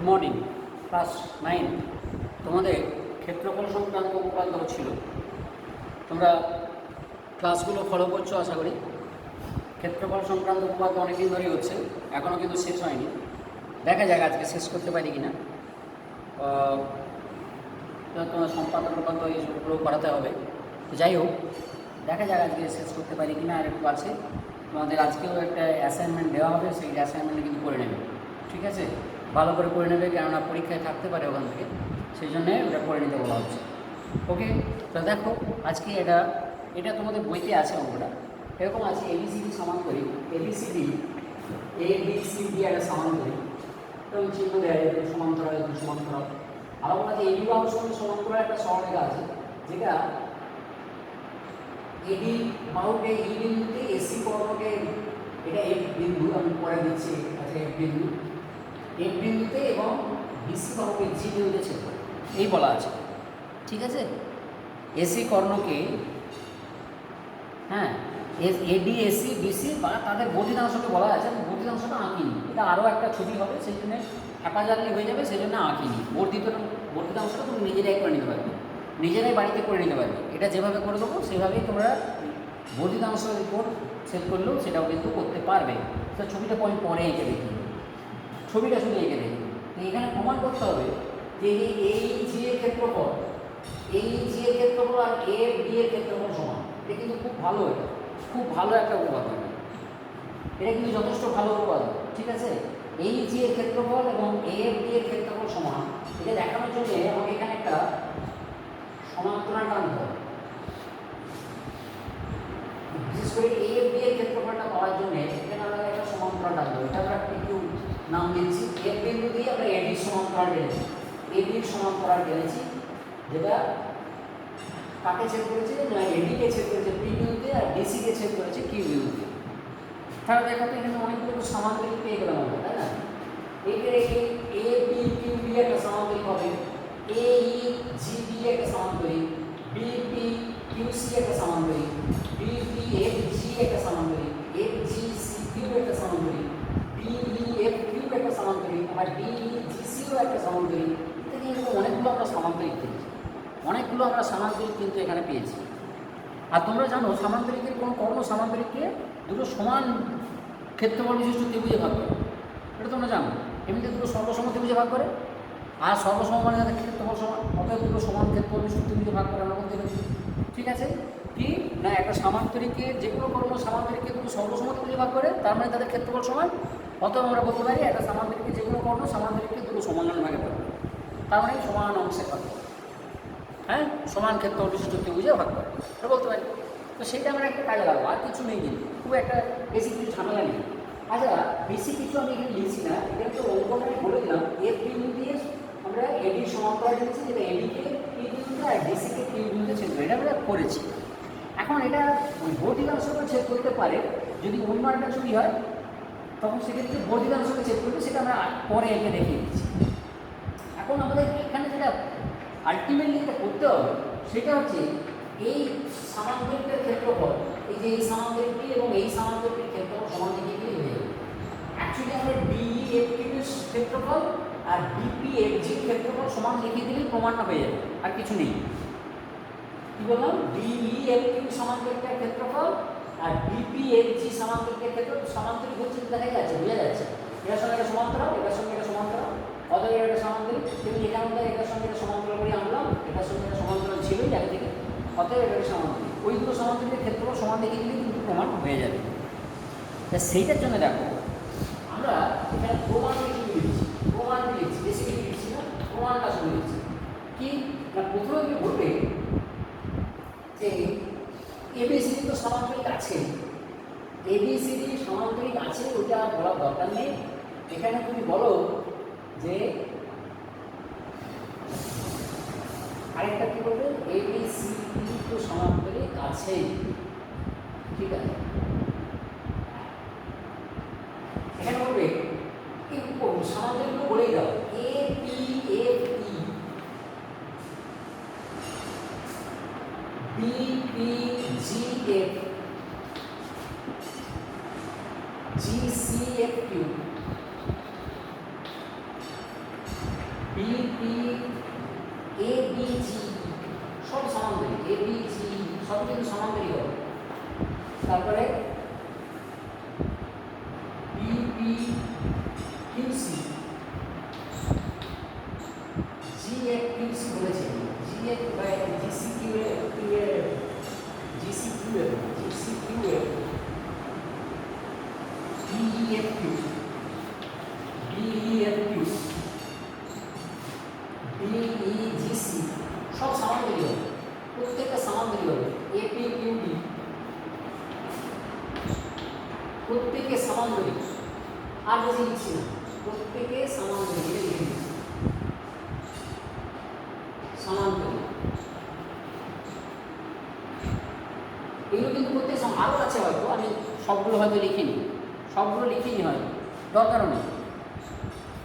Morning. Class 9 তোমাদের ক্ষেত্রফল সংক্রান্ত উপপাদ্য ছিল। তোমরা ক্লাসগুলো ফলো করছো আশা করি। ক্ষেত্রফল সংক্রান্ত উপপাদ্য অনেকদিন ধরেই হচ্ছে, এখনও কিন্তু শেষ হয়নি। দেখা যাক আজকে শেষ করতে পারি কিনা। তোমার সম্পাদন উপপাদ্য এইসবগুলো করাতে হবে। তো যাই হোক, দেখা যাক আজকে শেষ করতে পারি কিনা। আর একটু আছে, তোমাদের আজকেও একটা অ্যাসাইনমেন্ট দেওয়া হবে, সেই অ্যাসাইনমেন্টে কিন্তু করে নেবে, ঠিক আছে? ভালো করে করে নেবে, কেননা পরীক্ষায় থাকতে পারে ওখান থেকে, সেই জন্যে ওটা করে নিতে বলা হচ্ছে। ওকে, তো দেখো আজকে এটা তোমাদের বইতে আছে অঙ্কটা। এরকম আছে এবিসিডি সমান্তরিক, এবিসিডি একটা সমান্তরিক, এবং চিহ্ন দেয় সমান্তরাল সমান্তরাল। আবার বলা যায় এবি বাহুর সঙ্গে সমান্তরাল একটা সরলরেখা আছে, যেটা এবি বাহুকে ই বিন্দুতে এসি কর্ণকে, এটা এফ বিন্দু আমি পরে দিচ্ছি, আচ্ছা এফ বিন্দুতে এবং বিসি বাহুকে জি বিন্দুতে ছেদ করে, এই বলা আছে, ঠিক আছে? এসি কর্ণকে, হ্যাঁ, এবি এসি বিসি বা তাদের বর্ধিতাংশকে বলা আছে। আমি বর্ধিতাংশটা আঁকিনি, এটা আরও একটা ছবি হবে, সেই জন্য হ্যাপাজারলি হয়ে যাবে, সেই জন্য আঁকিনি। বর্ধিতাংশটা তুমি নিজেরাই করে নিতে পারবে, নিজেরাই বাড়িতে করে নিতে পারবে। এটা যেভাবে করে দেবো সেভাবেই তোমরা বর্ধিতাংশের উপর সেট করলেও সেটাও কিন্তু করতে পারবে। তো ছবিটা পরে এঁকে দেখি, ছবিটা শুধু এঁকে দেখি। এখানে প্রমাণ করতে হবে যে এই জি এর ক্ষেত্রফল, এই জি এর ক্ষেত্রফল আর এফ ডি এর ক্ষেত্রফল সমান। এটা কিন্তু খুব ভালো, এটা খুব ভালো একটা উপপাদ্য, এটা কিন্তু যথেষ্ট ভালো উপপাদ্য, ঠিক আছে? এই জি এর ক্ষেত্রফল এবং এফ ডি এর ক্ষেত্রফল সমান, এটা দেখানোর জন্য আমাকে এখানে একটা সমান্তরাল টানতে হবে। বিশেষ করে এফ ডি এর ক্ষেত্রফলটা পাওয়ার জন্য এখানে আমরা একটা সমান্তরাল টানতে হবে। এটা আমরা একটু নাম দিচ্ছি, এফ বিন্দু দিয়ে আমরা এডি সমান্তরাল টেনেছি, এডির সমান্তরাল টেনেছি, যেটা কাকে ছেদ করেছে না এডিকে ছেদ করেছে পি বিন্দুতে, আর ডিসিকে ছেদ করেছে কিউ বিন্দুতে। তাহলে দেখো তো এখানে অনেকগুলো সমান্তরিক পেয়ে গেলাম আমরা, তাই না? এখানে এ বি কিউ বি একটা সমান্তরিক হবে, এ ই জি বি একটা সমান্তরিক, বি পি কিউ সি একটা সমান্তরিক, বি পি এফ জি একটা সমান্তরিক, এফ জি সি কিউ একটা সমান্তরিক, বি ই এফ কিউ একটা সমান্তরিক, আর বি ই জি সিও একটা সমান্তরিক। এটা কিন্তু অনেকগুলো আমরা সমান্তরিক পেয়েছি, অনেকগুলো আমরা সামান্তরিক কিন্তু এখানে পেয়েছি। আর তোমরা জানো সামান্তরিকের কোনো কর্ণ সামান্তরিককে দুটো সমান ক্ষেত্রফল বিশিষ্ট ত্রিভুজে ভাগ করে, এটা তোমরা জানো। এমনিতে দুটো সর্বসম ত্রিভুজে ভাগ করে, আর সর্বসম মানে যাদের ক্ষেত্রফল সমান, অতএব দুটো সমান ক্ষেত্রফল বিশিষ্ট ত্রিভুজে ভাগ করে আমরা বলতে পারি, ঠিক আছে? কি না, একটা সামান্তরিককে যে কোনো কর্ণ সামান্তরিককে দুটো সর্বসম ত্রিভুজে ভাগ করে, তার মানে তাদের ক্ষেত্রফল সমান। অতএব আমরা বলতে পারি একটা সামান্তরিককে যে কোনো কর্ণ সামান্তরিককে দুটো সমান ভাগে ভাগ করে, তার মানে সমান অংশে ভাগ করে, হ্যাঁ, সমান ক্ষেত্রফল বিশিষ্ট ত্রিভুজে ভাগ করে, এটা বলতে পারি। তো সেইটা আমরা একটা কাজে লাগবো, আর কিছু নেই, কিন্তু খুব একটা বেশি কিছু ঝামেলা নেই। আচ্ছা, বেশি কিছু আমি এখানে লিখছি না, এখানে তো অঙ্কটা আমি বলে দিলাম। এফ বিন্দু দিয়ে আমরা এডির সমান্তরাল দিয়েছি, যেটা এডিকে পি বিন্দুতে আর ডিসিকে কিউ বিন্দুতে ছেদ করে, এটা আমরা করেছি। এখন এটা বর্ধিতাংশকে ছেদ করতে পারে, যদি অন্য একটা ছবি হয় তখন সেক্ষেত্রে বর্ধিতাংশকে ছেদ করবে, সেটা আমরা পরে এঁকে দেখিয়ে দিচ্ছি। এখন আমাদের এখানে যেটা আলটিমেটলি যেটা করতে হবে সেটা হচ্ছে এই সামান্তরিকের ক্ষেত্রফল, এই যে এই সামান্তরিকটি এবং এই সামান্তরিকের ক্ষেত্রফল সমান দিকে গিয়ে হয়ে যাবে। অ্যাকচুয়ালি আমরা ডিই এফ কিউর ক্ষেত্রফল আর বিপি এফ জির ক্ষেত্রফল সমান লিখে দিলেই প্রমাণটা হয়ে যাবে, আর কিছু নেই। কি বললাম? ডিই এফ কিউ সামান্তরিকের ক্ষেত্রফল আর বিপি এফ জি সামান্তরিকের ক্ষেত্রফল, সামান্তরিক হচ্ছে দেখা যাচ্ছে, বোঝা যাচ্ছে। এটার সঙ্গে এটা সমান্তরাল, এটার সঙ্গে এটা সমান্তরাল, অতএব এটা সমান্তরিক। কিন্তু এখানে আমরা এটার সঙ্গে এটা সমান্তরাল করে আনলাম, এটার সঙ্গে এটা সমান্তরাল ছিলই আগে থেকে, অতএব এটা সমান্তরিক। ওই দুটো সমান্তরিকের ক্ষেত্রফল সমান দেখে দিলেই কিন্তু প্রমাণ হয়ে যাবে। তা সেইটার জন্য দেখো আমরা এখানে প্রমাণ লিখছি, প্রমাণ লিখছি, বেশি কিছু লিখছি না, প্রমাণটা শুনে লিখছি। কি না, প্রথমে তুমি বলবে যে এবিসিডি তো সমান্তরিক আছে, এবিসিডি সমান্তরিক আছে, ওটা বলার দরকার নেই। এখানে তুমি বলো যে আরেকটা কি বলবে, এবিসিডি তো সমান্তরিক আছে, ঠিক আছে? এখানে বলবে এই সমান্তরিক বলেই দাও, A P F E, B P G F, G C F Q, কিন্তু সমান্তরিক হবে। তারপরে বিপি কিউসি, জিএফ কিউসি বলেছে, GF by GC QF, GC QF, GC QF, BEF Q, BEF Q, BEGC সব সমান্তরিক হবে, প্রত্যেকটা সমান্তরিক হবে। এপি কিউডি প্রত্যেকে সমান্তরিক, আর বেশি লিখছি না, প্রত্যেকে সমান্তরিক লিখে দিচ্ছি, সমান্তরিক। এগুলো কিন্তু প্রত্যেক আরও আছে, হয়তো আমি সবগুলো হয়তো লিখিনি, সবগুলো লিখিনি হয়, দরকারও নেই,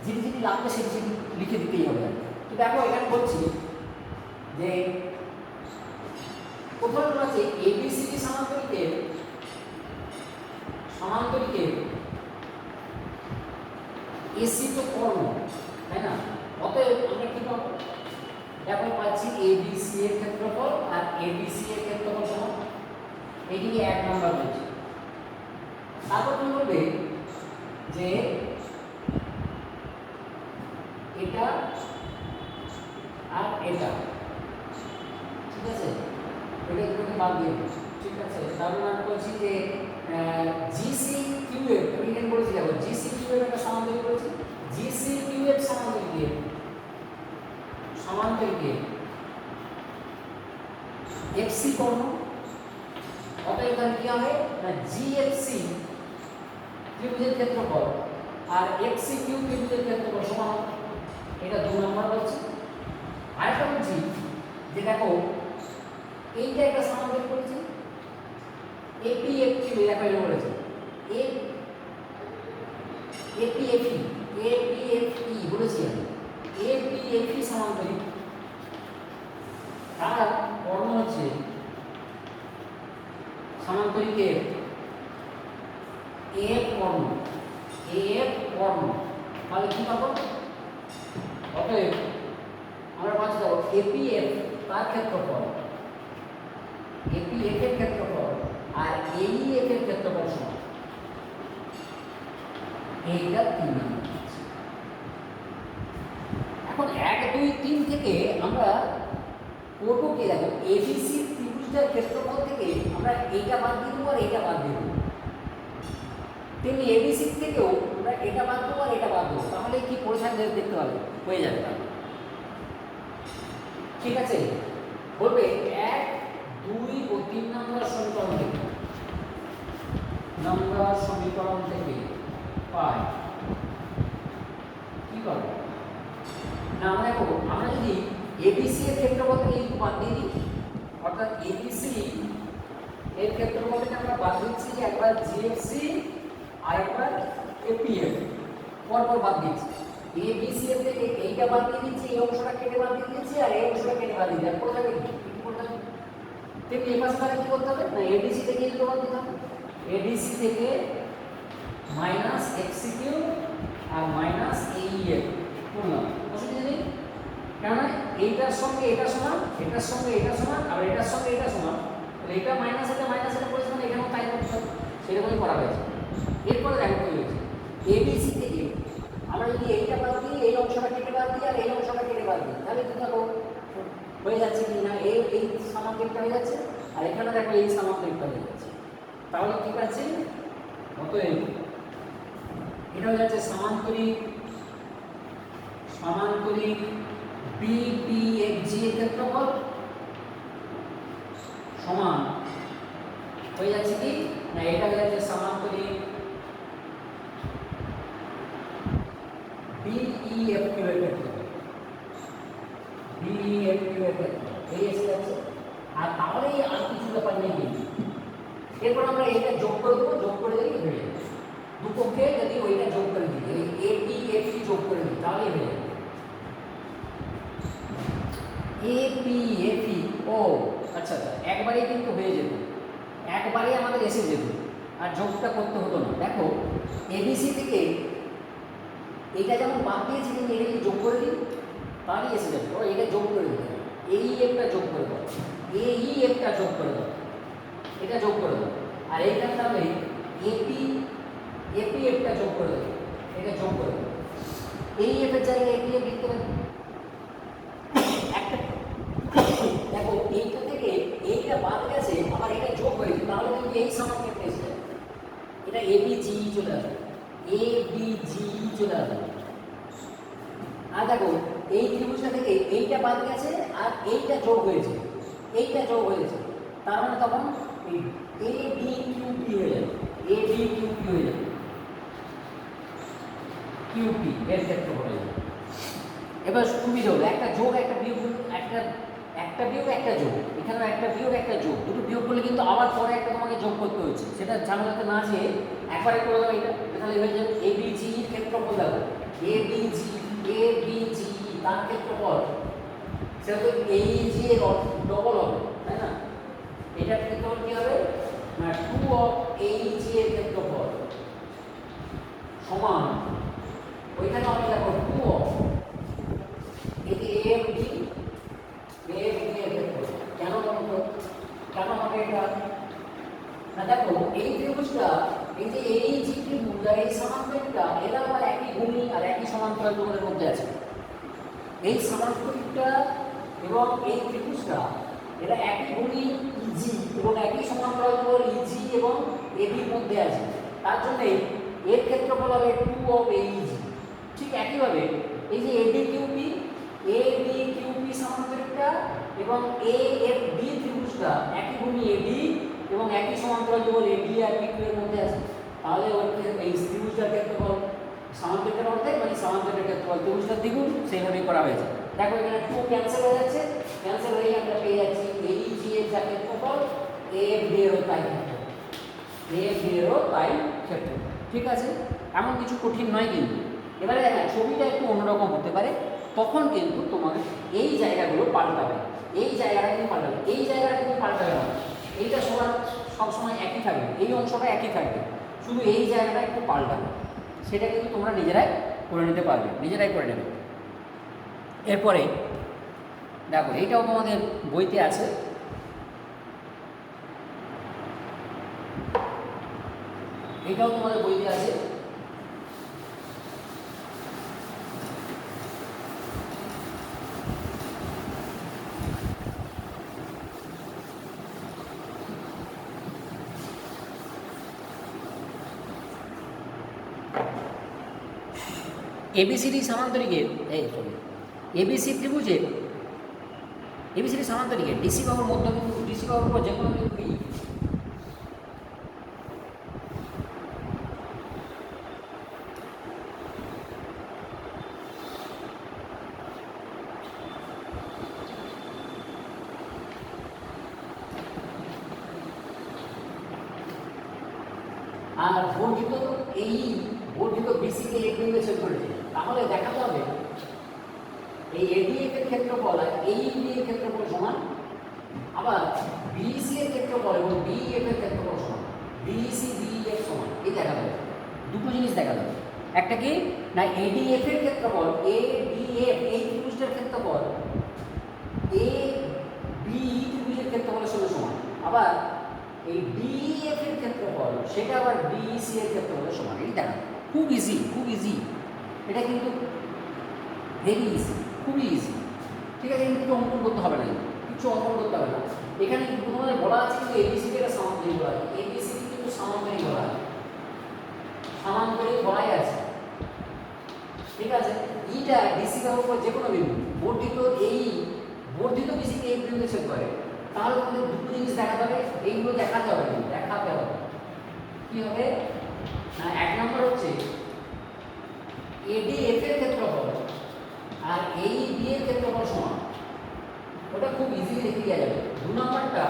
যেটি যেটি লাগবে সেটি সেটি লিখে দিতেই হবে। তো দেখো এখানে বলছি যে কোথাও আছে এবিসিডি সমান্তরিকের এসি তো কর্ণ, তাই না? অতএব আমরা কি পাবো? দেখো পাচ্ছি এবিসি এর ক্ষেত্রফল আর এবিসি এর ক্ষেত্রফল সমান, এটিকে 1 নাম্বার বলছি। তারপর তুমি বলবে যে এটা আর এটা, ঠিক আছে, এটা এগুলোকে বাদ দিয়ে দেবো, ঠিক আছে। তারপর আমি বলছি যে জিসি কিউএফ, আমি এখানে বলেছি দেখো জিসি কিউএফ একটা সমান্তরিক বলেছি, জিসি কিউএফ সমান্তরিক এফসি কর্ণ, অতএব এখানে কি হবে না জিএফসি ত্রিভুজের ক্ষেত্রফল আর এফসি কিউ ত্রিভুজের ক্ষেত্রফল সমান হবে। এটা 2 নম্বর বলছি। আরেকটা বলছি যে দেখো এইটা একটা সমান্তরিক বলেছি, এপি এফ কিউ দেখো এটা বলেছে, এপি এফ ই বলেছি আমি, এপি এফ ই সমান্তরিক, তার কর্ণ হচ্ছে সমান্তরিকের এফ কর্ণ, তাহলে কি পাবো? অতএব আমরা পাচ্ছি দেখো এপিএফ তার ক্ষেত্রফল, এপিএফ এর ক্ষেত্রফল আর এইএফ এর ক্ষেত্রফল সমান, এইটা 3 নম্বর। এখন 1 2 3 থেকে আমরা করবো কি? দেখো এবিসি ত্রিভুজটার ক্ষেত্রফল থেকে আমরা এইটা বাদ দিয়ে দেবো আর এইটা বাদ দিয়ে দেবো, তেমনি এবিসি থেকেও আমরা এটা বাদ দেবো আর এটা বাদ দেবো, তাহলে কি পরিসংখ্যান দেখতে পাবে, হয়ে যাবে। ঠিক আছে, বলবে 1 2 ও 3 নম্বর সমীকরণ থেকে পাই কি করবো না? আমরা যদি এবিসি এর ক্ষেত্রফল থেকে এই বাদ দিয়ে দিই, অর্থাৎ এবিসি এর ক্ষেত্রফল থেকে আমরা বাদ দিচ্ছি যে একবার জিএফসি আর একবার এপিএফ, পরপর বাদ দিচ্ছি। এবিসি এর থেকে এইটা বাদ দিয়ে দিচ্ছি, এই অংশটা কেটে বাদ দিয়ে দিচ্ছি আর এই অংশটা কেটে বাদ দিয়ে দিচ্ছি, কোথা থেকে কি করতে হবে? ঠিক এই পাশে তাহলে কি করতে হবে না এডিসি থেকে এইটা বাদ দিতে হবে, এডিসি থেকে মাইনাস এক্সি কিউ আর মাইনাস এইএফ করলাম, অসুবিধা নেই। কেননা এইটার সঙ্গে এটা সমান, এটার সঙ্গে এটা সমান, আর এটার সঙ্গে এটা সমান, তাহলে এটা মাইনাস এটা করেছে মানে এখানেও তাই করতে হবে, সেরকমই করা হয়েছে। এরপরে দেখো কি হয়েছে, এবিসি থেকে আমরা যদি এইটা বাদ দিই, এই অংশটা কেটে বাদ দিই আর এই অংশটা কেটে বাদ দিই, তাহলে কি দেখো হয়ে যাচ্ছে কি না, এই সমান্তরিকটা হয়ে যাচ্ছে আর এখানে দেখো এই সমান্তরিকটা হয়ে যাচ্ছে, তাহলে কি পাচ্ছি? অতএব এটা হয়ে যাচ্ছে সমান্তরিক বিপিএফজি এর ক্ষেত্রফল সমান হয়ে যাচ্ছে কি না, এটা হয়ে যাচ্ছে সমান্তরিক বিইএফকিউ এর ক্ষেত্রফল, বিইএফকিউ এর ক্ষেত্রফল এই এসে যাচ্ছে। আর তাহলেই আর কিছু ব্যাপার নেই, এরপর আমরা এটা যোগ করে দেবো, যোগ করে দিলেই হয়ে যাবে। দুপক্ষে যদি ওইটা যোগ করে দিই, ওই এপিএফি যোগ করে দিই, তাহলেই হয়ে যাবে। এপিএফি ও আচ্ছা আচ্ছা, একবারেই কিন্তু হয়ে যেত, একবারেই আমাদের এসে যেত, আর যোগটা করতে হতো না। দেখো এবিসি থেকে এটা যেমন বাদ দিয়েছি, কিন্তু এটা যদি যোগ করে দিই তাহলেই এসে যাবে। ও এটা যোগ করে দিতে হবে, এই একটা যোগ করে দাও, এই একটা যোগ করে দাও, এটা যোগ করে দেবো। আর এইখানে তাহলে এপি এপি এফটা যোগ করে দেবো, এটা যোগ করে দেবো। এই এফের জায়গায় এপি এফ লিখতে পারি। একটা দেখো এইটা থেকে এইটা বাদ গেছে, আবার এটা যোগ হয়েছে, তাহলে কিন্তু এই সমানকে এসে এটা এবিজি চলে আসবে, এবিজি চলে আসবে। আর দেখো এই ত্রিভুজটা থেকে এইটা বাদ গেছে আর এইটা যোগ হয়েছে, এইটা যোগ হয়েছে, তার মানে তখন এ বি কিউ পি হয়ে যাবে, এ বি কিউ পি হয়ে যাবে, কিউ পি এর ক্ষেত্রফল হয়ে যাবে। এবার সুবিধা হলো একটা যোগ একটা বিয়োগ, একটা বিয়োগ একটা যোগ, এখানেও একটা বিয়োগ একটা যোগ, দুটো বিয়োগ করলে কিন্তু আবার পরে একটা তোমাকে যোগ করতে হচ্ছে, সেটা ঝামেলাতে না যেয়ে একবারে করে দেবো। এটা তাহলে হয়ে যাবে এ বি জি ক্ষেত্রফল। দেখো এ বি জি তার ক্ষেত্রফল সেটা তো এই জি এর ডবল হবে, তাই না? এটার ক্ষেত্রফল কি হবে না 2 অফ এই জি এর ক্ষেত্রফল সমান, ওইখানে আমি দেখো 2 অফ এটি এ এফ ডি এর ক্ষেত্রফল। কেন বলতো, কেন হবে এটা না? দেখো এই ত্রিভুজটা, এই যে এই জি ত্রিভুজ আর এই সমান্তরালটা এরা আবার একই ভূমি আর একই সমান্তরাল যোগের মধ্যে আছে। এই সমান্তরালটা এবং এই ত্রিভুজটা এরা একই ভূমি ইজি এবং একই সমান্তরাল যোগ ইজি এবং এবির মধ্যে আছে, তার জন্য এর ক্ষেত্রফল হবে 2 অফ এইজি। ঠিক একইভাবে এই যে AB QP, A B QP সমান্তরালটা এবং এ এফ ডি ত্রিভুজটা একই ভূমি এবি এবং একই সমান্তরাল যোগ এবি আর পিকিউ এর মধ্যে আছে, তাহলে ওর এই ত্রিভুজটার ক্ষেত্রফল সমান্তরালের অর্ধেক মানে সমান্তরালের ক্ষেত্রফল ত্রিভুজটার দ্বিগুণ, সেইভাবেই করা হয়েছে। দেখো এখানে 2 ক্যান্সেল হয়ে যাচ্ছে, ক্যান্সেল হয়ে আমরা পেয়ে যাচ্ছি এই জি এর যা ক্ষেত্রফল এ বি এরও তাই ক্ষেত্রফল, এ বি এরও তাই ক্ষেত্রফল। ঠিক আছে, এমন কিছু কঠিন নয় কিন্তু। এবারে হ্যাঁ ছবিটা একটু অন্যরকম হতে পারে, তখন কিন্তু তোমার এই জায়গাগুলো পাল্টাবে, এই জায়গাটা কিন্তু পাল্টাবে, এই জায়গাটা কিন্তু পাল্টাবে না, এইটা সবসময় একই থাকবে, এই অংশটা একই থাকবে, শুধু এই জায়গাটা একটু পাল্টাবে। সেটা কিন্তু তোমরা নিজেরাই করে নিতে পারবে, নিজেরাই করে নেবে। এরপরে দেখো এইটাও তোমাদের বইতে আছে, এটাও তোমাদের বইতে আছে। এবিসিডি সামান্তরিকের এবিসি ত্রিভুজের এবিসিডি সামান্তরিকের ডিসি বাহুর মধ্যবিন্দু, ডিসি বাহুর উপর যে কোনো বিন্দু বি আর বর্ধিত এই বর্ধিত বিসিকে এক বিন্দু ছেদ করেছে, তাহলে দেখাতে হবে এই এডিএফ এর ক্ষেত্রফল আর এইবি এর ক্ষেত্রফল সমান, আবার বিসি এর ক্ষেত্রফল এবং বিএফ এর ক্ষেত্রফল সমান, বিসি বিএফ সমান। এই দেখাতে হবে দুটো জিনিস দেখাতে হবে, একটা কি না এডিএফ এর ক্ষেত্রফল এ বিএফ এই ত্রিভুজটার ক্ষেত্রফল এ বি ত্রিভুজের ক্ষেত্রফলের সঙ্গে সমান, আবার এই ডিএফ এর ক্ষেত্রফল সেটা আবার ডিসি এর ক্ষেত্রফলের সমান। এই দেখা খুব ইজি, খুব ইজি, এটা কিন্তু ভেরি ইজি, খুবই ইজি। ঠিক আছে, কিন্তু কিছু অঙ্কন করতে হবে না, কিছু অঙ্কন করতে হবে না। এখানে কিন্তু তোমাদের বলা আছে কিন্তু এবিসিডি একটা সামান্তরিক বলা আছে, এবিসিডি কিন্তু সামান্তরিক বলা আছে, সামান্তরিক বলাই আছে। ঠিক আছে, ইটা ডিসি বাহুর উপর যে কোনো বিন্দু বর্ধিত এই বর্ধিত বিসিকে এই বিন্দুতে ছেদ করে, তাহলে তোমাদের দুটো জিনিস দেখাতে হবে, এইগুলো দেখাতে হবে, কিন্তু দেখাতে হবে কি হবে না, এক নম্বর হচ্ছে এডিএফ এর ক্ষেত্রফল আর এই বি এর ক্ষেত্রফল সমান, ওটা খুব ইজিলি দেখে দেওয়া যাবে। দু নম্বরটা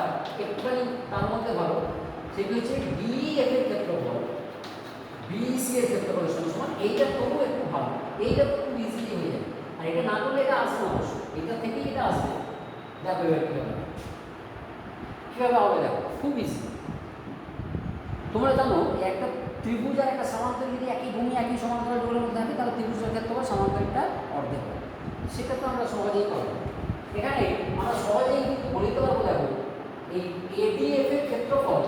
একটুখানি তার মধ্যে ভালো, সেটি হচ্ছে ডিএফ এর ক্ষেত্রফল বিসি এর ক্ষেত্রফল সমান, এইটা তবু একটু ভালো, এইটা খুব ইজিলি হয়ে যাবে। আর এটা না করলে এটা আসবে না, অবশ্য এটা থেকেই এটা আসবে। দেখো এবার কীভাবে হবে, দেখো খুব ইজি। তোমরা জানো একটা ত্রিভুজ আর একটা সমান্তরাল যদি একই ভূমি একই সমান্তরাল যোগের মধ্যে থাকে, তাহলে ত্রিভুজের ক্ষেত্রফল সমান্তরালটা অর্ধেক হবে, সেটা তো আমরা সহজেই পাবো। এখানে আমরা সহজেই বলতে পারবো, দেখো এই এডিএফ এর ক্ষেত্রফল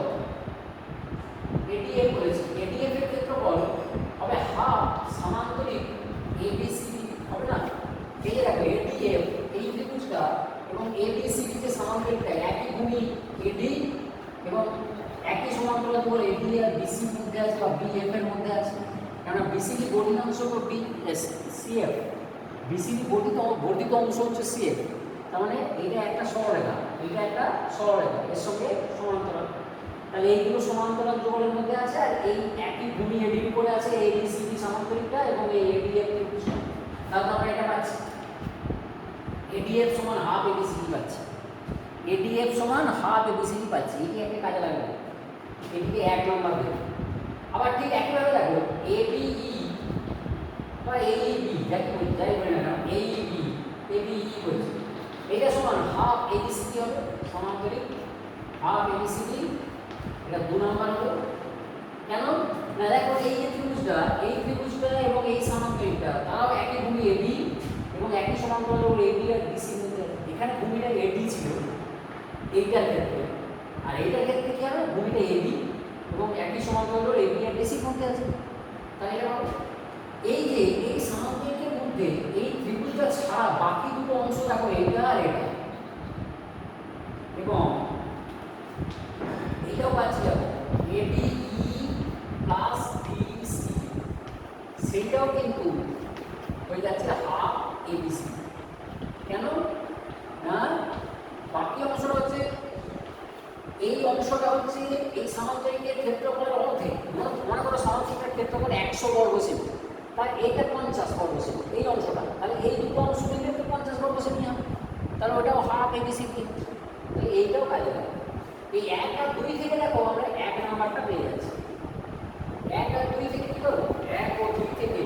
বিসিডি বর্ধিত অংশ হলো সিএফ, বিসিডি বর্ধিত অংশ হচ্ছে সিএফ, তার মানে এটা একটা সরলরেখা, এটা একটা সরলরেখা এর সঙ্গে সমান্তরাল, তাহলে এইগুলো সমান্তরাল যুগলের মধ্যে আছে আর এই একই ভূমি এডির উপরে আছে এবিসিডি সামান্তরিকটা এবং এই এডিএফ ত্রিভুজটা, তাহলে আমরা এটা পাচ্ছি এডিএফ সমান হাফ এবিসিডি পাচ্ছি, এডিএফ সমান হাফ এবিসিডি পাচ্ছি, এটি একটা কাজে লাগবে, এটিকে 1 নম্বর দেব। আবার ঠিক একইভাবে দেখো এবিই বা এইবি যাই বলি না এইবি এবিই বলছি, এটা সমান হাফ এবিসিডি হবে সমান্তরিক, হাফ এবিসিডি, এটা 2 নম্বর হবে। কেন না দেখো এই যে ত্রিভুজটা এবং এই সমান্তরিকটা তারাও একই ভূমি এবি এবং একই সমান্তরাল হলো এবি আর বিসির মধ্যে, এখানে ভূমিটা এডি ছিল এইটার ক্ষেত্রে, আর এইটার ক্ষেত্রে কি হবে ভূমিটা এবি এবং একই সমান্তরাল হলো এবি আর বিসির মধ্যে আছে, তাই এটা হবে এই যে এই সমান্তরিকের মধ্যে এই ত্রিভুজটা ছাড়া বাকি দুটো অংশ দেখো এটা আর এটা, এবং এটাও পাচ্ছি দেখো এডিই প্লাস বিসি, সেটাও কিন্তু হয়ে যাচ্ছে হাফ এবিসি। কেন না বাকি অংশটা হচ্ছে এই অংশটা হচ্ছে এই সামান্তরিকের ক্ষেত্রফলের অর্ধেক, মনে করো সামান্তরিকের ক্ষেত্রফল 100 বর্গ সেমি, তার এইটা 50 বর্গ সেমি এই অংশটা, তাহলে এই দুটো অংশ মিলে তো 50 বর্গ সেমি হবে, তাহলে ওটাও হাফ এবিসি, তাহলে এইটাও কাজে লাগে। এই 1 আর 2 থেকে দেখো আমরা 1 নাম্বারটা পেয়ে যাচ্ছি, 1 আর 2 থেকে কি করবো 1 ও 2 থেকে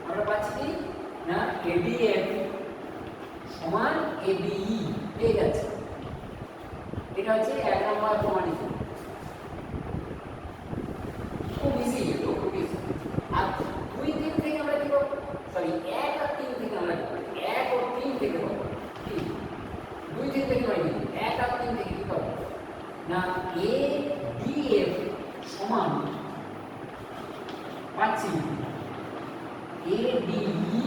আমরা পাচ্ছি কি না এডিএফ সমান এবিই পেয়ে যাচ্ছে, এটা হচ্ছে 1 নম্বর প্রমাণিত, খুব ইজি, এটা খুব ইজি। আর 2 3 থেকে আমরা কি করব, সরি 1 আর 3 থেকে আমরা কি করব, 1 ও 3 থেকে করব, 2 3 থেকে নয়, 1 আর 3 থেকে কি করব না এডিএফ সমান পাচ্ছি এডিই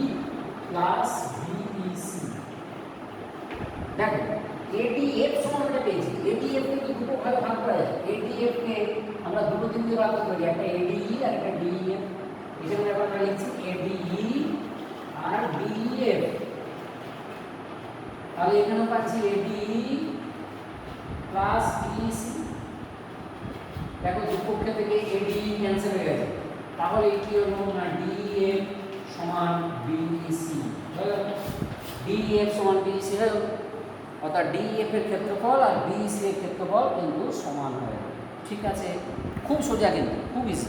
প্লাস বিইসি। দেখো এডিএফ সমান আমরা পেয়েছি, এডিএফ কে দুটো ভাগে ভাগ করা যায়, এডিএফ কে আমরা দুটো তিন দিয়ে ভাগ করতে পারি, একটা এডিই আর একটা ডিইএফ, এখানে আমরা লিখছি এডিই আর ডিইএফ, তাহলে এখানে পাচ্ছি এডিই প্লাস বিইসি। দেখো দুপক্ষে থেকে এডিই ক্যান্সেল হয়ে গেছে, তাহলে এটি হলো না ডিএফ সমান বিইসি, ডিএফ সমান বিইসি হলো, অর্থাৎ ডিএফ এর ক্ষেত্রফল আর বিইসি এর ক্ষেত্রফল কিন্তু সমান হয়, ঠিক আছে, খুব সোজা কিন্তু খুব ইজি।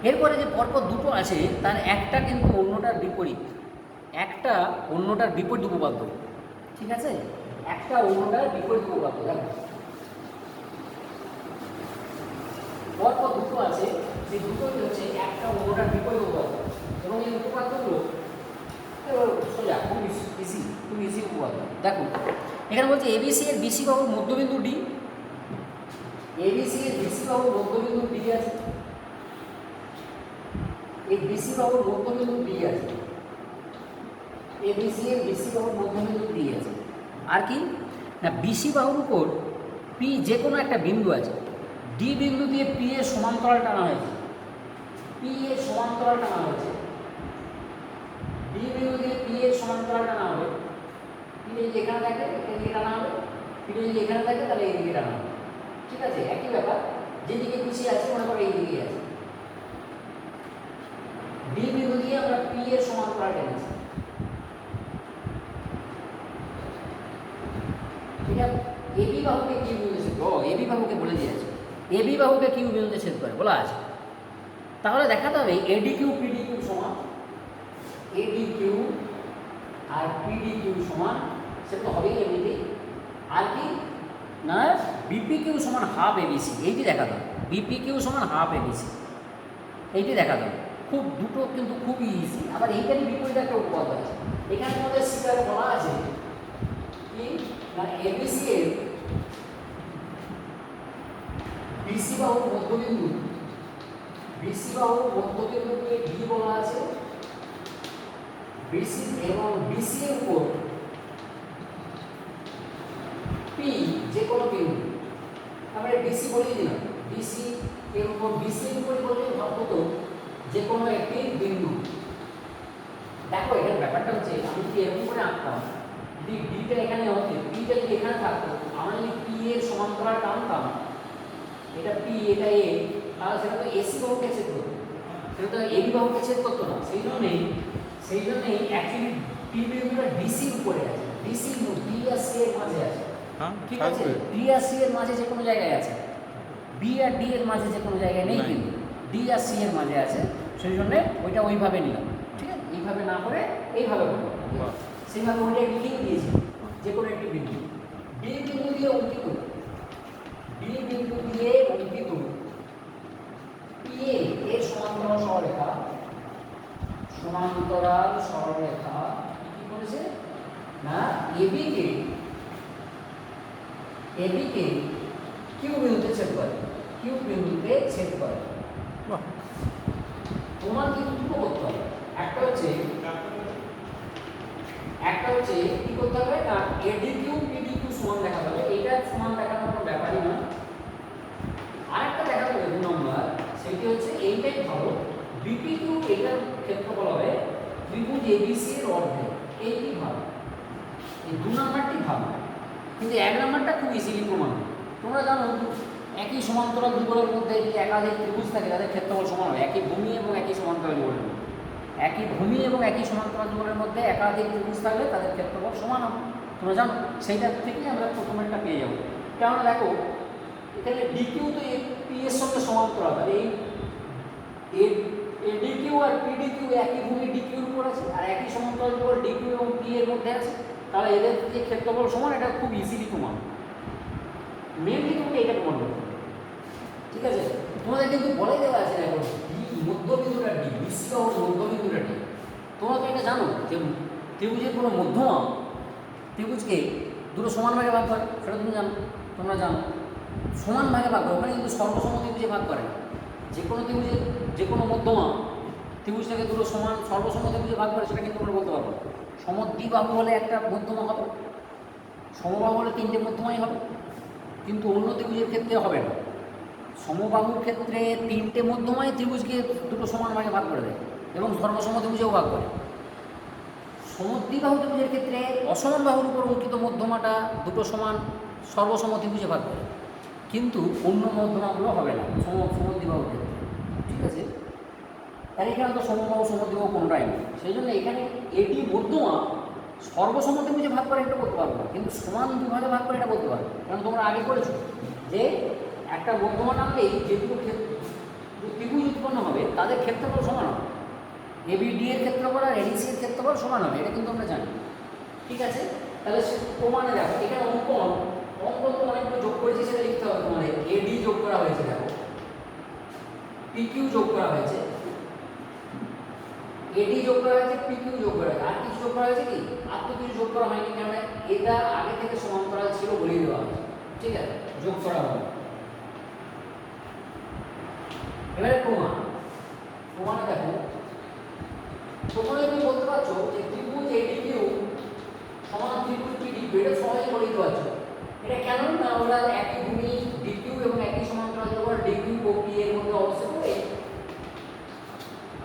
এরপরে যে পরপর দুটো আছে তার একটা কিন্তু অন্যটার বিপরীত, একটা অন্যটার বিপরীত উপপাদ্য, ঠিক আছে, একটা অন্যটার বিপরীত উপপাদ্য। দেখো পরপর দুটো আছে, যে দুটোই হচ্ছে একটা অন্যটার বিপরীত উপপাদ্য, এবং এই উপপাদ্যগুলো সোজা খুব ইজি, খুব ইজি উপপাদ্য। দেখো এখানে বলছে এবিসি এর বিসি বাহুর মধ্যবিন্দু ডি, এবিসি এর বিসি বাহুর মধ্যবিন্দু ডি আছে, এই বিসি বাহুর মধ্যবিন্দু ডি আছে, এবিসি এর বিসি বাহুর মধ্যবিন্দু ডি আছে, আর কি না বিসি বাহুর উপর পি যে কোনো একটা বিন্দু আছে, ডি বিন্দু দিয়ে পি এর সমান্তরাল টানা হয়েছে, পি এর সমান্তরাল টানা হয়েছে, ডি বিন্দু দিয়ে পি এর সমান্তরাল টানা হবে, পি যদি এখানে থাকে এদিকে টানা হবে, পি যদি এখানে থাকে তাহলে এইদিকে টানা হবে, ঠিক আছে, একই ব্যাপার, যেদিকে পিছিয়ে আছে মনে করো এইদিকে আছে, ডি বিন্দু দিয়ে আমরা পি এর সমান্তরাল টেনেছি, ঠিক আছে, এবি বাহুকে কিউ বিন্দুতে ছেদ করে, এবি বাহুকে বলে দিয়েছে এবি বাহুকে কিউ বিন্দুতে ছেদ করে বলা আছে, তাহলে দেখাতে হবে এডি কিউ পিডি কিউ সমান, এডি কিউ আর পিডি কিউ সমান, সেটা তো হবেই এমনিতেই, আর কি না বিপি কিউ সমান হাফ এবিসি, এইটি দেখাতে হবে, বিপি কিউ সমান হাফ এবিসি, এইটি দেখাতে হবে, খুব দুটো কিন্তু খুবই ইজি। আবার এইটারই বিপরীত একটা উপপাদ্য আছে, এখানে আমাদের স্বীকার বলা আছে কি না এবিসি এর বিসি বাহুর মধ্যবিন্দু, বিসি বাহুর মধ্যবিন্দুকে ডি বলা আছে, বিসি এবং বিসি এর উপর পি যে কোনো বিন্দু, আমরা বিসি বলে দিলাম, বিসি এর উপর বিসি এর উপর বললে হতো দেখো এখানে ব্যাপারটা হচ্ছে আমি যদি এরকম করে আঁকতাম, যদি ডিটা এখানে হতো, পিটা যদি এখানে থাকতো, আমরা যদি পি এর সমান্তরাল টানতাম, এটা পি এটা এ, তাহলে সেটা তো এসি বাহুকে ছেদ করতো, সেটা তো এবি বাহুকে ছেদ করতো না। সেই জন্যই অ্যাকচুয়ালি পি বিন্দুটা ডিসির উপরে আছে, ডিসি ডি আর সি এর মাঝে আছে। ঠিক আছে, ডি আর সি এর মাঝে যে কোনো জায়গায় আছে, বি আর ডি এর মাঝে যে কোনো জায়গায় নেই, কিন্তু ডি আর সি এর মাঝে আছে। সেই জন্য ওইটা ওইভাবে নিলাম। ঠিক আছে, এইভাবে না করে এইভাবে করবো, সেইভাবে ওইটা লিখে দিয়েছি যে কোনো একটি বিন্দু, ডি বিন্দু দিয়ে অঙ্কিত, ডি বিন্দু দিয়ে অঙ্কিত পি এর সমান্তরাল সরলরেখা কি করেছে না এবি কে কিউ বিন্দুতে ছেদ করে। তোমার কিন্তু দুটো করতে হবে, একটা হচ্ছে কি করতে হবে না এডি কিউ পিডি কিউ সমান দেখাতে হবে, এটা সমান দেখানোর কোনো ব্যাপারই না। আরেকটা দেখাতে হবে 2 নম্বর, সেটি হচ্ছে এইটাই ভালো, বিপি কিউ এটার ক্ষেত্রফল হবে ত্রিভুজ এবিসি এর অর্ধেক। এইটি ভালো, এই 2 নম্বরটি ভালো, কিন্তু 1 নম্বরটা খুব ইজিলি প্রমাণ। তোমরা জানো একই সমান্তরাল দুগুলোর মধ্যে যদি একাধিক ত্রিভুজ থাকে তাদের ক্ষেত্রফল সমান হবে, একই ভূমি এবং একই সমান্তরাল দুগুলোর মধ্যে, একই ভূমি এবং একই সমান্তরাল দুগুলোর মধ্যে একাধিক ত্রিভুজ থাকলে তাদের ক্ষেত্রফল সমান হবে। তোমরা জানো সেইটা থেকেই আমরা প্রথমেরটা পেয়ে যাবো। কেননা দেখো এখানে ডিকিউ তো পি এর সঙ্গে সমান্তরাল, তাহলে এই ডিকিউ আর পিডিকিউ একই ভূমি ডিকিউর উপর আছে আর একই সমান্তরাল উপর ডিকিউ এবং পি এর মধ্যে আছে, তাহলে এদের যে ক্ষেত্রফল সমান এটা খুব ইজিলি প্রমাণ। মেনলি তোমাকে এটা প্রমাণ করতে হবে। ঠিক আছে, তোমাদের কিন্তু বলে দেওয়া আছে দেখো ডি মধ্যবিন্দুটা ডি, বিসি বাহুর মধ্যবিন্দুটা ডি। তোমরা তো এটা জানো যে ত্রিভুজের কোনো মধ্যমা ত্রিভুজকে দুটো সমান ভাগে ভাগ করে, সেটা তোমরা জানো সমান ভাগে ভাগ করে, ওখানে কিন্তু সর্বসম ত্রিভুজে ভাগ করে না। যে কোনো ত্রিভুজের যে কোনো মধ্যমা ত্রিভুজটাকে দুটো সমান সর্বসম ত্রিভুজে ভাগ করে, সেটা কিন্তু আমরা বলতে পারবো। সমদ্বিবাহু হলে একটা মধ্যমা হবে, সমবাহু হলে 3টে মধ্যমাই হবে, কিন্তু অন্য ত্রিভুজের ক্ষেত্রে হবে না। সমবাহুর ক্ষেত্রে 3টে মধ্যমাই ত্রিভুজকে দুটো সমান ভাগে ভাগ করে দেয় এবং সর্বসম ত্রিভুজেও ভাগ করে। সমদ্বিবাহু ত্রিভুজের ক্ষেত্রে অসমান বাহুর উপর অঙ্কিত মধ্যমাটা দুটো সমান সর্বসম ত্রিভুজে ভাগ করে, কিন্তু অন্য মধ্যমাগুলো হবে না সমদ্বিবাহুর ক্ষেত্রে। ঠিক আছে, তার এখানে তো সমবাহু সমদ্বিবাহু কোনটাই নেই, সেই জন্য এখানে এটি মধ্যমা সর্বসম ত্রিভুজে ভাগ করে এটা বলতে পারবো না, কিন্তু সমান দুভাগে ভাগ করে এটা বলতে পারবো। কারণ তোমরা আগে করেছো যে একটা মধ্যমা নামলেই যে দুটো ত্রিভুজ উৎপন্ন হবে তাদের ক্ষেত্রফল সমান হবে, এবিডি এর ক্ষেত্রফল আর এডিসি এর ক্ষেত্রফল সমান হবে, এটা কিন্তু আমরা জানি। ঠিক আছে, তাহলে প্রমাণে দেখো এখানে অঙ্কন তো অনেকগুলো যোগ করেছি, সেটা লিখতে হবে তোমাদের। এডি যোগ করা হয়েছে, দেখো পিকিউ যোগ করা হয়েছে, এডি যোগ করা হয়েছে, পিকিউ যোগ করা হয়েছে, আর কিছু যোগ করা হয়েছে কি? আর তো কিছু যোগ করা হয়নি, কারণ এটা আগে থেকে সমান্তরাল ছিল বলেই দেওয়া হয়েছে। ঠিক আছে, যোগ করা হবে। এবারে প্রমাণে দেখো প্রথমে তুমি বলতে পারছো যে ত্রিভুজ এডিকিউ সমান ত্রিভুজ পিডিকিউ, এটা সহজে বলে দিতে পারছো। এটা কেন না ওরা একই ভূমি ডিকিউ এবং একই সমান্তরাল যখন ডিকিউ ও পি এর মধ্যে অবস্থিত, এই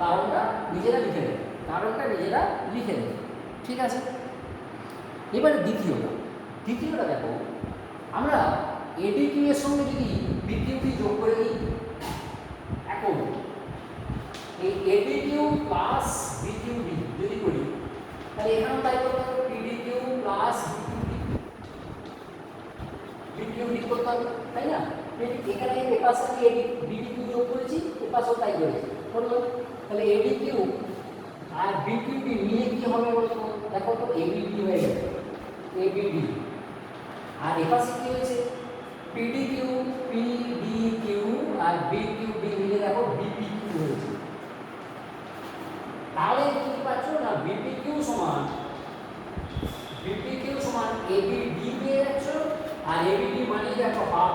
কারণটা নিজেরা লিখে দেবে। ঠিক আছে, এবারে দ্বিতীয়টা দেখো, আমরা এডিকিউ এর সঙ্গে যদি বিকিউটি যোগ করে দিই, এখন এই এডিকিউ প্লাস বিকিউডি যদি করি, তাহলে এখানেও তাই করতে হবে, পিডিকিউ প্লাস বিকিউডি করতে হবে, তাই না? এখানে এপাশে আমি বিকিউ যোগ করেছি, এপাশেও তাই করেছি, করলো। তাহলে এডিকিউ আর বিকিউডি মিলে কি হবে বলতো? দেখো তো এবিডি হয়ে গেছে, এবিডি, আর এপাশে কি হয়েছে? পিডিকিউ আর বিকিউডি মিলে দেখো বিপিকিউ হয়েছে। তাহলে কি পাচ্ছ না বিপিকিউ সমান এবিডি পেয়ে যাচ্ছ, আর এবিডি মানে দেখো হাফ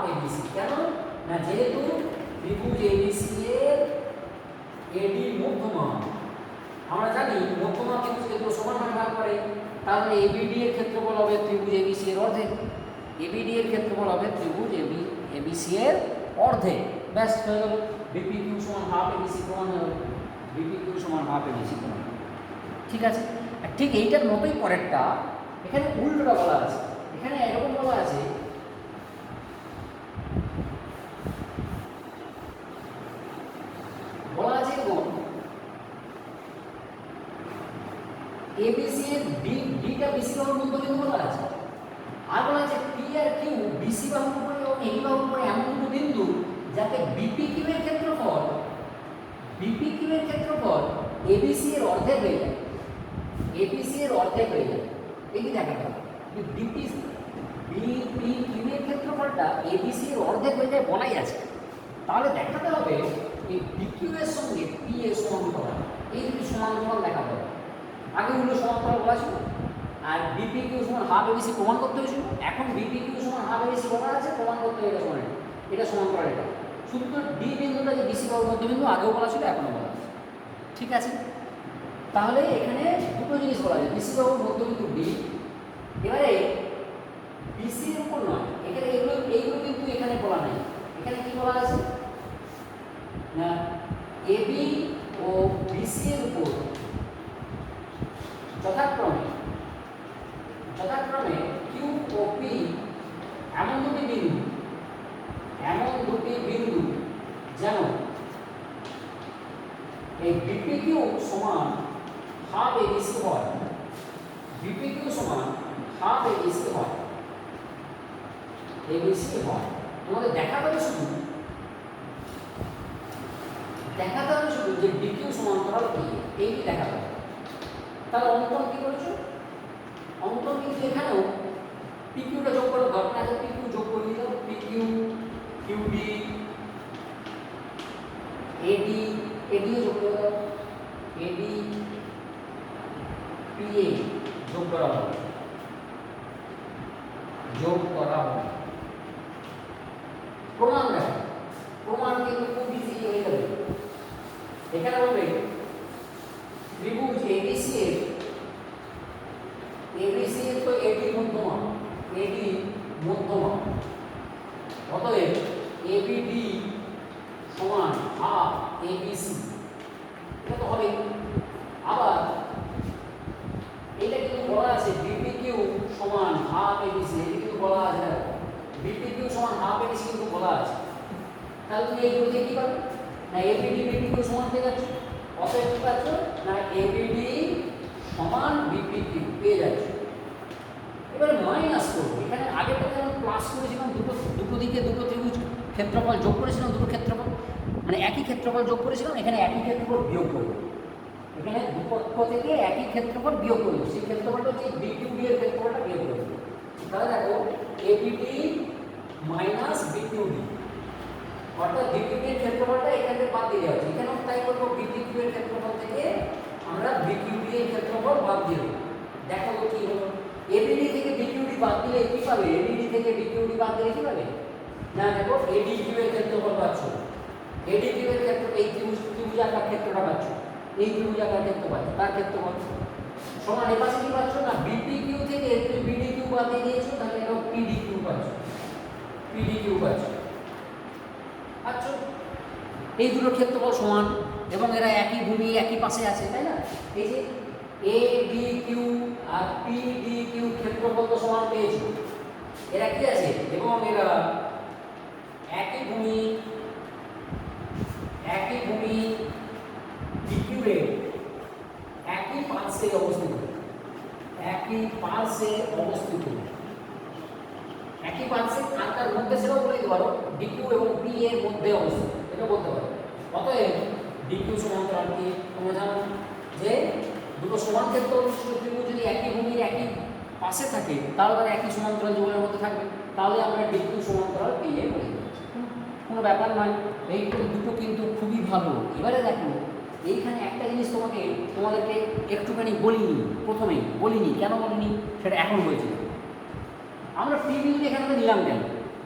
এবিসি। কেন না যেহেতু ত্রিভুজ এবিসি এর এডি মধ্যমা, আমরা জানি মধ্যমা ত্রিভুজকে দুটো সমান ভাগে ভাগ করে, তাহলে এবিডি এর ক্ষেত্রফল হবে ত্রিভুজ এবিসি এর অর্ধেক। এবিডি এর ক্ষেত্রফল হবে ত্রিভুজ এবিসি এর অর্ধেক। ব্যাস হয়ে গেল, বিপি কিউ সমান হাফ এবিসি প্রমাণ হয়ে গেল। বিপি কিউ সমান হাফ এবিসি প্রমাণ। ঠিক আছে, আর ঠিক এইটার মতোই পরেরটা এখানে উল্টোটা বলা আছে। এখানে এরকম বলা আছে এবং এবিসি এর ডিটা বিসি বাহুর মধ্যবিন্দু বলা আছে, আর বলা আছে পি আর কিউ বিসি বাহুর উপরে এবং এবি বাহুর উপরে এমন দুটো বিন্দু যাতে বিপি কিউ এর ক্ষেত্রফল এবিসি এর অর্ধেক হয়ে যায়, এবিসি এর অর্ধেক হয়ে যায়। এই কি দেখাতে হবে বিপি কিউ এর ক্ষেত্রফলটা এবিসি এর অর্ধেক হয়ে যায় বলাই আছে। তাহলে দেখাতে হবে এই বিকিউ এর সঙ্গে পি এর সমান্তরাল, এই দুটি সমান্তরাল দেখাতে হবে। আগে হলো সমান্তরাল বলা ছিল, আর বিপি কিউ সমান হাফ এবিসি প্রমাণ করতে হয়েছিল। এখন বিপি কিউ সমান হাফ এবিসি বলা আছে, প্রমাণ করতে হবে এটা সমান্তরাল। এটা শুধু ডি বিন্দুটা যে বিসি বাহুর মধ্যবিন্দু আগেও বলা ছিল, এখনও বলা আছে। ঠিক আছে, তাহলে এখানে দুটো জিনিস বলা আছে, বিসি বাহুর মধ্যবিন্দু ডি। এবারে বিসি এর উপর নয়, এখানে এইগুলো কিন্তু এখানে বলা নেই। এখানে কি বলা আছে না, এবি ও বিসি এর উপর যথাক্রমে কিউ ও পি এমন দুটি বিন্দু যেন এই বিপি কিউ সমান হাফ এবিসি হয়, বিপি কিউ সমান হাফ এবিসি হয়, তোমাদের দেখাতে হবে শুধু যে ডিকিউ সমান্তরাল কি, এইটি দেখাতে হবে। তাহলে অঙ্কন কি করেছো, অঙ্কন কিন্তু এখানেও পিকিউটা যোগ করে ঘটনা আছে, পিকিউ যোগ করে দিল, পিকিউ কিউডি এডিও যোগ করে দাও, এডি পিএ যোগ করা হবে, প্রমাণ দেখো, প্রমাণ কিন্তু খুব ইজি হয়ে যাবে। এখানে বলবে ত্রিভুজ এবিসি এর তো এডি মধ্যমা, অতএব এবিডি সমান হাফ এবিসি, এটা তো হবে। আবার এটা কিন্তু বলা আছে বিপি কিউ সমান হাফ এবিসি, এটা কিন্তু বলা আছে, বিপি কিউ সমান হাফ এবিসি কিন্তু বলা আছে। তাহলে তুমি এইগুলো দিয়ে কি পাবে না, এবিডি বিপি কিউ সমান পেয়ে যাচ্ছ, অতএব কি পাচ্ছ না এবিডি সমান বিপি কিউ পেয়ে যাচ্ছ। এবারে মাইনাস করবো, এখানে আগেটা যেমন প্লাস করেছিলাম, দুটো দিকে দুটো ত্রিভুজ ক্ষেত্রফল যোগ করেছিলাম, দুটো ক্ষেত্রফল মানে একই ক্ষেত্রফল যোগ করেছিলাম, এখানে একই ক্ষেত্রফল বিয়োগ করবো। এখানে দুপক্ষ থেকে একই ক্ষেত্রফল বিয়োগ করবো, সেই ক্ষেত্রফলটা হচ্ছে বিকিউডি এর ক্ষেত্রফলটা বিয়োগ করবো। তাহলে দেখো এবিডি মাইনাস বিকিউডি, অর্থাৎ বিকিউডি এর ক্ষেত্রফলটা এখান থেকে বাদ দিয়ে যাচ্ছে। এখানেও তাই করবো, বিকিউ এর ক্ষেত্রফল থেকে আমরা বিকিউডি এর ক্ষেত্রফল বাদ দিয়ে দেবো। দেখো কি হলো, এবিডি থেকে বিকিউডি বাদ দিলে কি পাবে, এবিডি থেকে বিকিউডি বাদ দিলে কি পাবে না, দেখো এডি কিউ এর ক্ষেত্রফল পাচ্ছ, এডি কিউ এর ক্ষেত্র এই ত্রিভুজাকার ক্ষেত্রটা পাচ্ছ, এই ত্রিভুজাকার ক্ষেত্র পাচ্ছ, তার ক্ষেত্রফল সমান এ পাশে কি পাচ্ছ না, বিপি কিউ থেকে তুমি বিডি কিউ বাদ দিয়ে দিয়েছো, তাহলে এটা পিডি কিউ পাচ্ছ, আচ্ছা এই দুটো ক্ষেত্রফল সমান এবং এরা একই ভূমি একই পাশে আছে, তাই না? এই যে এ ডি কিউ আর পি ডি কিউ ক্ষেত্রফল তো সমান পেয়েছি, এরা কি আছে এবং এরা একই ভূমি ডিকিউ এর একই পার্শ্বে অবস্থিত, একই পার্শ্বে কাঁটার মধ্যে, সেটাও বলে দিতে পারো ডিকিউ এবং পি এর মধ্যে অবস্থিত, এটা বলতে পারো। অতএব ডিকিউ সমান্তরাল কি তোমরা জানো যে দুটো সমান ক্ষেত্র ত্রিভুজ যদি একই ভূমির একই পাশে থাকে তাহলে তারা একই সমান্তরাল জীবনের মধ্যে থাকবে, তাহলে আমরা ডিকিউ সমান্তরাল পি এ বলে দেবো, কোনো ব্যাপার নয়। এই দুটো কিন্তু খুবই ভালো। এবারে দেখো এইখানে একটা জিনিস তোমাদেরকে একটুখানি প্রথমেই বলিনি, কেন বলিনি সেটা এখন বলছি। আমরা পি বিন্দু এখানে নিলাম কেন,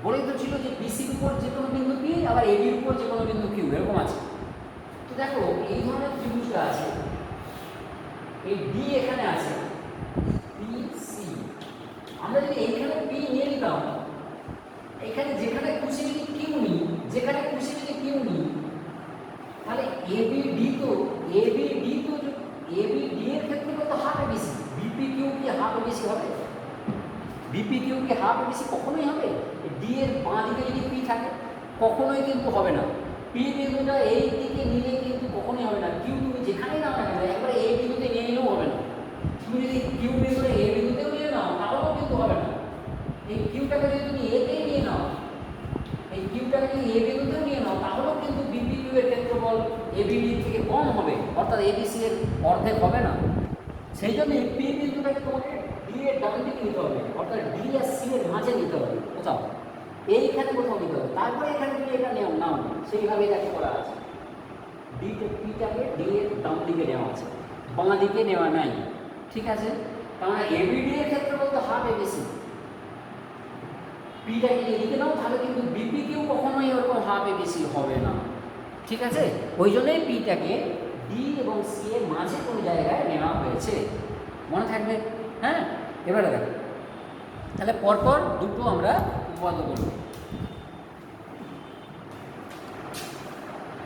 বলেই তো ছিল যে বিসির উপর যে কোনো বিন্দু পি, আবার এবির উপর যে কোনো বিন্দু কিউ, এরকম আছে। তো দেখো এই ধরনের ত্রিভুজটা আছে, এই ডি এখানে আছে, পি সি, আমরা যদি এইখানে পি নিয়ে নিতাম, এখানে যেখানে খুশি যদি কিউ নিই, তাহলে এবিডি তো এবিডি তো এবিডি এর ক্ষেত্রে তো হাফ এবিসি, বিপি কিউ কি হাফ এবিসি হবে? বিপি কিউ কি হাফ এবিসি কখনোই হবে? ডি এর বাঁ দিকে যদি পি থাকে কখনোই কিন্তু হবে না। পি বিন্দুটা এই দিকে নিলে কিন্তু কখনোই হবে না। কিউ তুমি যেখানেই নাও না কেন একবারে এই বিন্দুতে নিয়ে নিলেও হবে না। তুমি যদি কিউ বিন্দুটা এ বিন্দুতেও নিয়ে নাও তাহলেও কিন্তু হবে না। এই কিউটাকে যদি তুমি এতেই নিয়ে নাও, এই কিউটাকে যদি এ বিন্দুতেও নিয়ে নাও তাহলেও কিন্তু বিপি কিউ এর ক্ষেত্রফল এবিডি থেকে কম হবে, অর্থাৎ এবিসি এর অর্ধেক হবে না। সেই জন্য পি বিন্দুটাকে তোমাকে ডি এর ডান দিকে নিতে হবে, অর্থাৎ ডি আর সি এর মাঝে নিতে হবে কোথাও, এইখানে কোথাও নিতে হবে। তারপরে এখানে তুমি এটা নাও, সেইভাবে এটাকে করা আছে। পিটাকে ডি এর ডান দিকে নেওয়া আছে, বাঁ দিকে নেওয়া নাই, ঠিক আছে? কারণ এবিডি এর ক্ষেত্রে বলতে হাফ এবিসি, পিটাকে এদিকে নাও তাহলে কিন্তু বিপি কিউ কখনোই ওরকম হাফ এবিসি হবে না, ঠিক আছে? ওই জন্যই পিটাকে ডি এবং সি এর মাঝে কোনো জায়গায় নেওয়া হয়েছে, মনে থাকবে। হ্যাঁ, এবারে দেখো তাহলে পরপর দুটো আমরা উপপাদ্য করব।